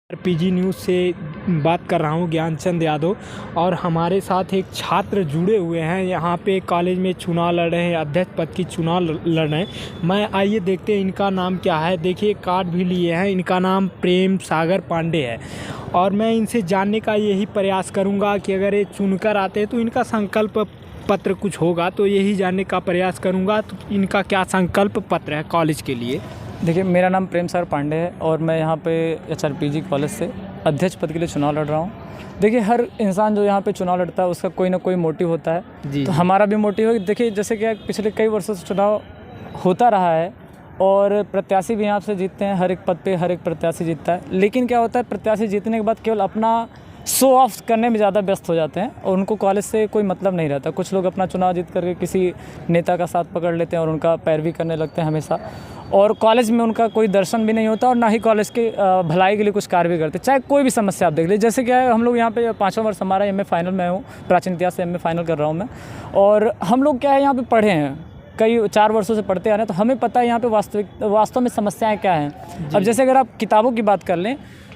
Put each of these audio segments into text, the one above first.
PG news से बात कर रहा हूँ, ज्ञानचंद यादव। और हमारे साथ एक छात्र जुड़े हुए हैं, यहाँ पे कॉलेज में चुनाव लड़ रहे हैं, अध्यक्ष पद की चुनाव लड़ रहे हैं। मैं आइए देखते हैं इनका नाम क्या है। देखिए कार्ड भी लिए हैं, इनका नाम प्रेम सागर पांडे है। और मैं इनसे जानने का यही प्रयास करूँगा कि अगर ये चुनकर आते हैं तो इनका संकल्प पत्र कुछ होगा, तो यही जानने का प्रयास करूँगा तो इनका क्या संकल्प पत्र है कॉलेज के लिए। देखिए, मेरा नाम प्रेम सागर पांडे है और मैं यहाँ पे HRPG कॉलेज से अध्यक्ष पद के लिए चुनाव लड़ रहा हूँ। देखिए, हर इंसान जो यहाँ पे चुनाव लड़ता है उसका कोई ना कोई मोटिव होता है। तो हमारा भी मोटिव है। देखिए, जैसे कि पिछले कई वर्षों से चुनाव होता रहा है और प्रत्याशी भी यहाँ से जीतते हैं। हर एक पद पे हर एक प्रत्याशी जीतता है, लेकिन क्या होता है, प्रत्याशी जीतने के बाद केवल अपना शो ऑफ करने में ज़्यादा व्यस्त हो जाते हैं और उनको कॉलेज से कोई मतलब नहीं रहता। कुछ लोग अपना चुनाव जीत करके किसी नेता का साथ पकड़ लेते हैं और उनका पैरवी करने लगते हैं हमेशा, और कॉलेज में उनका कोई दर्शन भी नहीं होता और ना ही कॉलेज के भलाई के लिए कुछ कार्य भी करते। चाहे कोई भी समस्या आप देख लीजिए, जैसे क्या है, हम लोग यहाँ पे 5वां वर्ष हमारा MA फाइनल में हूँ, प्राचीन इतिहास से MA फाइनल कर रहा हूँ मैं। और हम लोग क्या है, यहाँ पे पढ़े हैं, कई 4 वर्षों से पढ़ते आ रहे हैं, तो हमें पता है यहाँ पे वास्तव में समस्याएँ क्या हैं। अब जैसे अगर आप किताबों की बात कर लें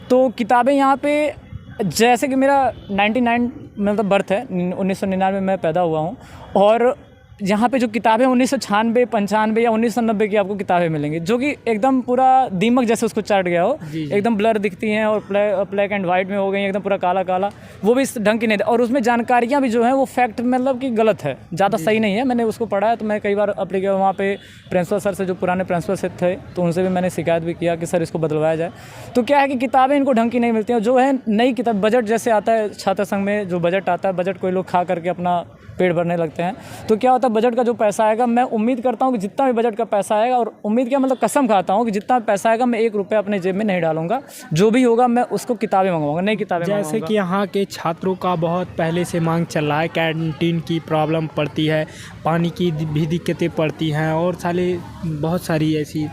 तो किताबें यहाँ पे, जैसे कि मेरा 99 मतलब बर्थ है, 1999 में मैं पैदा हुआ हूँ, और यहाँ पे जो किताबें 1996, 95 या 1990 की आपको किताबें मिलेंगी, जो कि एकदम पूरा दीमक जैसे उसको चाट गया हो। एकदम ब्लर दिखती हैं और ब्लैक एंड वाइट में हो गई, एकदम पूरा काला काला, वो भी इस ढंग की नहीं। और उसमें जानकारियाँ भी जो हैं वो फैक्ट मतलब कि गलत है, ज़्यादा सही नहीं है। मैंने उसको पढ़ा है, तो मैं कई बार अपने वहाँ पे प्रिंसिपल सर से, जो पुराने प्रिंसिपल से थे, तो उनसे भी मैंने शिकायत भी किया कि सर इसको बदलवाया जाए। तो क्या है कि किताबें इनको ढंग की नहीं मिलती हैं। जो है नई किताब, बजट जैसे आता है छात्र संघ में, जो बजट आता है, बजट कोई लोग खा करके अपना पेट भरने लगते हैं। तो क्या होता है, बजट का जो पैसा आएगा, मैं उम्मीद करता हूँ कि जितना भी बजट का पैसा आएगा, और उम्मीद क्या मतलब कसम खाता हूँ कि जितना पैसा आएगा मैं 1 रुपया अपने जेब में नहीं डालूंगा। जो भी होगा मैं उसको किताबें मंगवाऊंगा, नई किताबें मंगवाऊंगा। जैसे कि यहाँ के छात्रों का बहुत पहले से मांग चल रहा है, कैंटीन की प्रॉब्लम पड़ती है, पानी की भी दिक्कतें पड़ती हैं, और साले बहुत सारी ऐसी।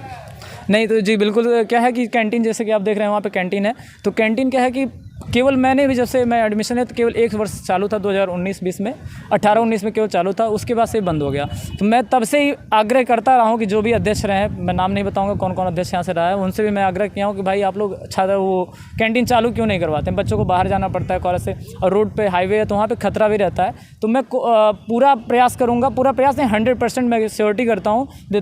नहीं तो जी बिल्कुल, क्या है कि कैंटीन, जैसे कि आप देख रहे हैं वहाँ पे कैंटीन है, तो कैंटीन क्या है कि केवल मैंने भी, जब से मैं एडमिशन है तो केवल 1 वर्ष चालू था 2019-20 में, 18-19 में केवल चालू था, उसके बाद से बंद हो गया। तो मैं तब से ही आग्रह करता रहा हूँ कि जो भी अध्यक्ष रहे हैं, मैं नाम नहीं बताऊँगा कौन कौन अध्यक्ष यहाँ से रहा है, उनसे भी मैं आग्रह किया हूँ कि भाई आप लोग छात्र वो कैंटीन चालू क्यों नहीं करवाते हैं। बच्चों को बाहर जाना पड़ता है कॉलेज से, और रोड पर हाईवे है तो वहाँ पर खतरा भी रहता है। तो मैं पूरा प्रयास करूँगा, पूरा प्रयास नहीं, 100% मैं श्योरिटी देता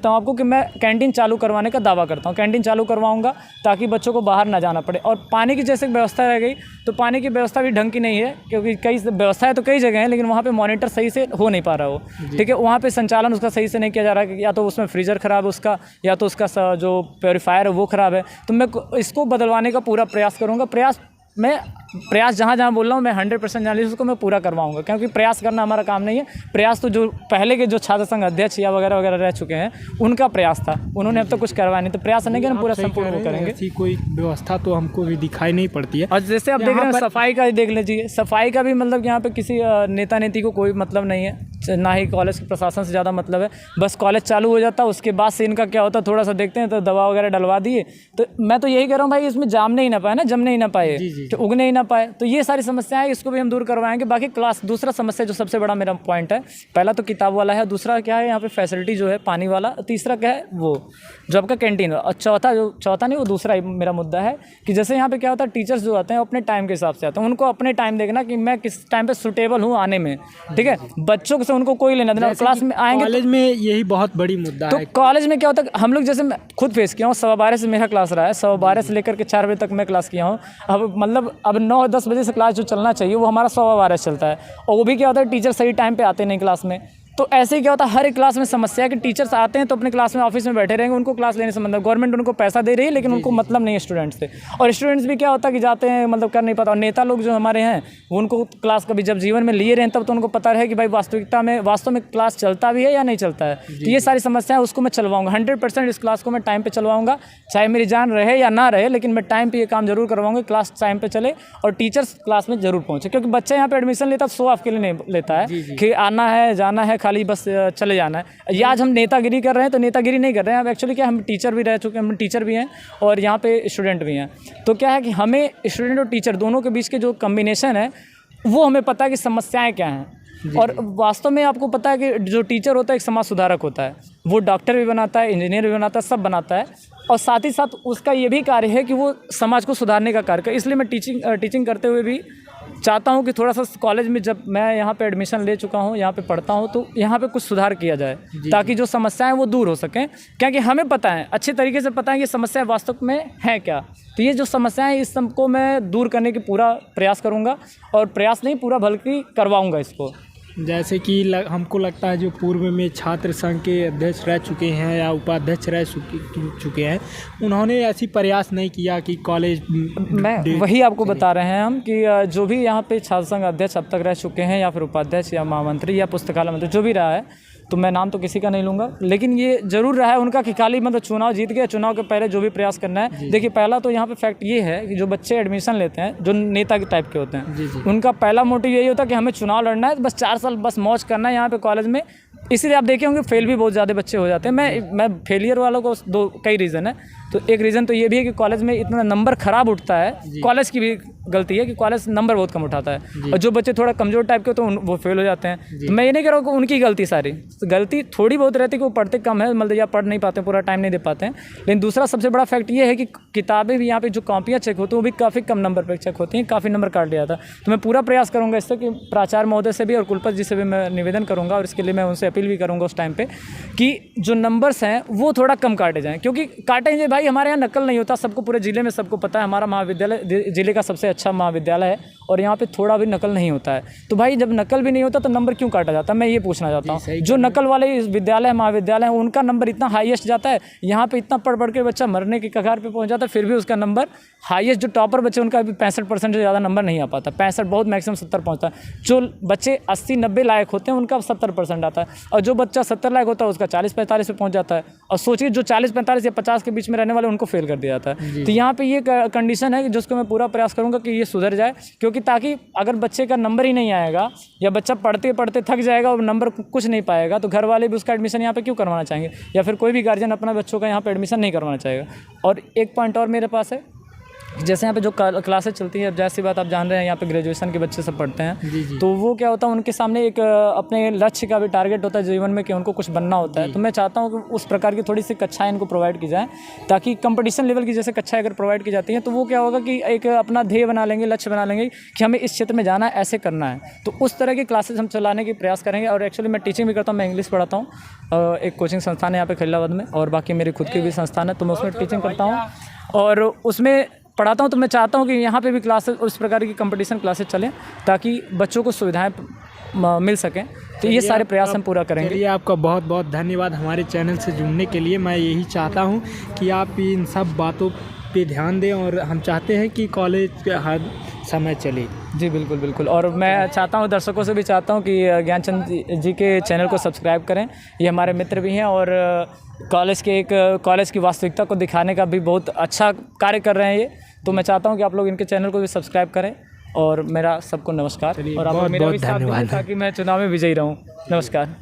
हूँ आपको कि मैं कैंटीन चालू करवाने का दावा करता हूँ। कैंटीन चालू करवाऊँगा ताकि बच्चों को बाहर ना जाना पड़े। और पानी की जैसे व्यवस्था रह गई, तो पानी की व्यवस्था भी ढंग की नहीं है, क्योंकि कई व्यवस्थाएं तो कई जगह हैं, लेकिन वहाँ पे मॉनिटर सही से हो नहीं पा रहा हो। ठीक है, वहाँ पे संचालन उसका सही से नहीं किया जा रहा है, या तो उसमें फ्रीजर ख़राब है उसका, या तो उसका जो प्योरीफायर है वो ख़राब है। तो मैं इसको बदलवाने का पूरा प्रयास करूँगा। प्रयास जहाँ जहाँ बोल रहा हूँ मैं 100% जान लीजिए उसको मैं पूरा करवाऊंगा, क्योंकि प्रयास करना हमारा काम नहीं है। प्रयास तो जो पहले के जो छात्र संघ अध्यक्ष या वगैरह वगैरह रह चुके हैं उनका प्रयास था, उन्होंने अब तक कुछ करवाया नहीं। तो प्रयास नहीं किया, पूरा संपूर्ण वो करेंगे। ऐसी कोई व्यवस्था तो हमको भी दिखाई नहीं पड़ती है। और जैसे आप देख रहे हैं सफाई का देख लीजिए, सफाई का भी मतलब यहाँ पे किसी नेता नीति को कोई मतलब नहीं है, ना ही कॉलेज के प्रशासन से ज़्यादा मतलब है। बस कॉलेज चालू हो जाता है, उसके बाद से इनका क्या होता है, थोड़ा सा देखते हैं तो दवा वगैरह डलवा दिए। तो मैं तो यही कह रहा हूँ भाई, इसमें जमने ही ना पाए, तो उगने ही ना पाए। तो ये सारी समस्याएं, इसको भी हम दूर करवाएंगे। बाकी क्लास, दूसरा समस्या जो सबसे बड़ा मेरा पॉइंट है, पहला तो किताब वाला है, दूसरा क्या है यहाँ पे फैसिलिटी जो है पानी वाला, तीसरा क्या है वो जो आपका कैंटीन, और चौथा नहीं, वो दूसरा मेरा मुद्दा है कि जैसे यहाँ पे क्या होता है, टीचर्स जो आते हैं अपने टाइम के हिसाब से आते हैं, उनको अपने टाइम देखना कि मैं किस टाइम पे सुटेबल हूँ आने में। ठीक है, बच्चों से उनको कोई लेना देना। क्लास में आएंगे, कॉलेज में यही बहुत बड़ी मुद्दा तो है। कॉलेज में क्या होता है, हम लोग जैसे मैं खुद फेस किया हूँ, 12:15 से मेरा क्लास रहा है, 12:15 से लेकर के 4 बजे तक मैं क्लास किया हूँ। अब 9-10 बजे से क्लास जो चलना चाहिए वो हमारा 12:15 चलता है, और वो भी क्या होता है, टीचर सही टाइम पे आते नहीं क्लास में। तो ऐसे ही क्या होता है, हर एक क्लास में समस्या है कि टीचर्स आते हैं तो अपने क्लास में ऑफिस में बैठे रहेंगे, उनको क्लास लेने से मतलब, गवर्नमेंट उनको पैसा दे रही है लेकिन उनको मतलब नहीं है स्टूडेंट्स से। और स्टूडेंट्स भी क्या होता है कि जाते हैं मतलब कर नहीं पाता। और नेता लोग जो हमारे हैं उनको क्लास कभी जब जीवन में लिए रहे तब तो उनको पता रहे कि भाई वास्तव में क्लास चलता भी है या नहीं चलता है। तो ये सारी समस्याएं उसको मैं चलवाऊंगा, 100% इस क्लास को मैं टाइम पर चलवाऊंगा, चाहे मेरी जान रहे या ना रहे, लेकिन मैं टाइम पर ये काम जरूर करवाऊंगा, क्लास टाइम पर चले और टीचर्स क्लास में जरूर पहुँचे। क्योंकि बच्चा यहाँ पर एडमिशन लेता है शो ऑफ के लिए नहीं लेता है कि आना है जाना है, खाली बस चले जाना है। या आज हम नेतागिरी कर रहे हैं तो नेतागिरी नहीं कर रहे हैं, अब एक्चुअली क्या, हम टीचर भी रह चुके हैं, हम टीचर भी हैं और यहाँ पे स्टूडेंट भी हैं। तो क्या है कि हमें स्टूडेंट और टीचर दोनों के बीच के जो कम्बिनेशन है वो हमें पता है कि समस्याएं क्या हैं। और वास्तव में आपको पता है कि जो टीचर होता है एक समाज सुधारक होता है, वो डॉक्टर भी बनाता है, इंजीनियर भी बनाता है, सब बनाता है, और साथ ही साथ उसका ये भी कार्य है कि वो समाज को सुधारने का कार्य करे। इसलिए मैं टीचिंग करते हुए भी चाहता हूँ कि थोड़ा सा कॉलेज में, जब मैं यहाँ पे एडमिशन ले चुका हूँ, यहाँ पे पढ़ता हूँ, तो यहाँ पे कुछ सुधार किया जाए ताकि जो समस्याएं वो दूर हो सकें, क्योंकि हमें पता है, अच्छे तरीके से पता है कि समस्या वास्तव में है क्या। तो ये जो समस्याएं, इस सबको मैं दूर करने की पूरा प्रयास करूँगा, और प्रयास नहीं, पूरा बल्कि करवाऊँगा इसको। जैसे कि हमको लगता है जो पूर्व में छात्र संघ के अध्यक्ष रह चुके हैं या उपाध्यक्ष रह चुके हैं, उन्होंने ऐसी प्रयास नहीं किया कि कॉलेज मैं वही आपको बता रहे हैं हम कि जो भी यहाँ पे छात्र संघ अध्यक्ष अब तक रह चुके हैं, या फिर उपाध्यक्ष या महामंत्री या पुस्तकालय मंत्री, जो भी रहा है, तो मैं नाम तो किसी का नहीं लूँगा, लेकिन ये ज़रूर रहा है उनका कि खाली मतलब चुनाव जीत गया, चुनाव के पहले जो भी प्रयास करना है। देखिए, पहला तो यहाँ पे फैक्ट ये है कि जो बच्चे एडमिशन लेते हैं, जो नेता के टाइप के होते हैं, उनका पहला मोटिव यही होता है कि हमें चुनाव लड़ना है, बस 4 साल बस मौज करना है यहाँ पे कॉलेज में। इसीलिए आप देखे होंगे फेल भी बहुत ज़्यादा बच्चे हो जाते हैं। मैं फेलियर वालों को कई रीज़न है। तो एक रीज़न तो ये भी है कि कॉलेज में इतना नंबर ख़राब उठता है, कॉलेज की भी गलती है कि कॉलेज नंबर बहुत कम उठाता है, और जो बच्चे थोड़ा कमज़ोर टाइप के तो वो फेल हो जाते हैं। तो मैं ये नहीं कह रहा हूँ कि उनकी गलती सारी, गलती थोड़ी बहुत रहती है कि वो पढ़ते कम है, मतलब या पढ़ नहीं पाते, पूरा टाइम नहीं दे पाते हैं। लेकिन दूसरा सबसे बड़ा फैक्ट ये है कि किताबें भी यहाँ पे जो कॉपियाँ चेक होती हैं, वो भी काफ़ी कम नंबर पर चेक होती हैं, काफ़ी नंबर काट लिया था। तो मैं पूरा प्रयास करूँगा इससे कि प्राचार्य महोदय से भी और कुलपति जी से भी मैं निवेदन करूँगा, और इसके लिए मैं उनसे अपील भी करूँगा उस टाइम पे कि जो नंबर्स हैं वो थोड़ा कम काटे जाएँ, क्योंकि काटेंगे भाई, हमारे यहाँ नकल नहीं होता, सबको पूरे ज़िले में सबको पता है, हमारा महाविद्यालय ज़िले का सबसे अच्छा महाविद्यालय है, और यहाँ पे थोड़ा भी नकल नहीं होता है। तो भाई जब नकल भी नहीं होता तो नंबर क्यों काटा जाता है, मैं ये पूछना चाहता हूँ। जो नकल वाले विद्यालय महाविद्यालय हैं, उनका नंबर इतना हाईएस्ट जाता है, यहाँ पे इतना पढ़ के बच्चा मरने की कगार पे पहुँच जाता है, फिर भी उसका नंबर हाईएस्ट, जो टॉपर बच्चे उनका भी 65% से ज़्यादा नंबर नहीं आ पाता, 65 बहुत मैक्सिमम 70 पहुँचता है। जो बच्चे 80-90 लायक होते हैं उनका 70% आता है, और जो बच्चा 70 लायक होता है उसका 40-45 पे पहुँच जाता है। और सोचिए जो 40-45 या 50 के बीच में रहने वाले उनको फेल कर दिया जाता है। तो यहाँ पे ये कंडीशन है कि जिसको मैं पूरा प्रयास करूँगा कि ये सुधर जाए, क्योंकि ताकि अगर बच्चे का नंबर ही नहीं आएगा, या बच्चा पढ़ते पढ़ते थक जाएगा और नंबर कुछ नहीं पाएगा, तो घर वाले भी उसका एडमिशन यहाँ पे क्यों करवाना चाहेंगे, या फिर कोई भी गार्जियन अपना बच्चों का यहाँ पे एडमिशन नहीं करवाना चाहेगा। और एक पॉइंट और मेरे पास है, जैसे यहाँ पे जो क्लासेस चलती है, अब जैसी बात आप जान रहे हैं, यहाँ पे ग्रेजुएशन के बच्चे सब पढ़ते हैं, तो वो क्या होता है, उनके सामने एक अपने लक्ष्य का भी टारगेट होता है जीवन में कि उनको कुछ बनना होता है। तो मैं चाहता हूँ कि उस प्रकार की थोड़ी सी कक्षाएं इनको प्रोवाइड की जाए, ताकि कंपटीशन लेवल की जैसे कक्षाएं अगर प्रोवाइड की जाती हैं, तो वो क्या होगा कि एक अपना ध्येय बना लेंगे, लक्ष्य बना लेंगे कि हमें इस क्षेत्र में जाना है, ऐसे करना है। तो उस तरह की क्लासेस हम चलाने की प्रयास करेंगे। और एक्चुअली मैं टीचिंग भी करता हूँ, मैं इंग्लिश पढ़ाता हूँ, एक कोचिंग संस्थान है यहाँ पे खिलाबाद में, और बाकी मेरी खुद की भी संस्थान है, तो मैं उसमें टीचिंग करता हूँ और उसमें पढ़ाता हूँ। तो मैं चाहता हूँ कि यहाँ पे भी क्लासेस, उस प्रकार की कंपटीशन क्लासेस चलें, ताकि बच्चों को सुविधाएं मिल सकें। तो ये सारे प्रयास हम पूरा करेंगे। चलिए, आपका बहुत बहुत धन्यवाद हमारे चैनल से जुड़ने के लिए। मैं यही चाहता हूँ कि आप इन सब बातों पे ध्यान दें, और हम चाहते हैं कि कॉलेज हर समय चले। जी बिल्कुल बिल्कुल। और मैं चाहता हूँ, दर्शकों से भी चाहता हूँ कि ज्ञानचंद जी के चैनल को सब्सक्राइब करें। ये हमारे मित्र भी हैं, और कॉलेज की वास्तविकता को दिखाने का भी बहुत अच्छा कार्य कर रहे हैं ये। तो मैं चाहता हूँ कि आप लोग इनके चैनल को भी सब्सक्राइब करें। और मेरा सबको नमस्कार, और आप मेरा भी साथ दें ताकि मैं चुनाव में विजयी रहूँ। नमस्कार।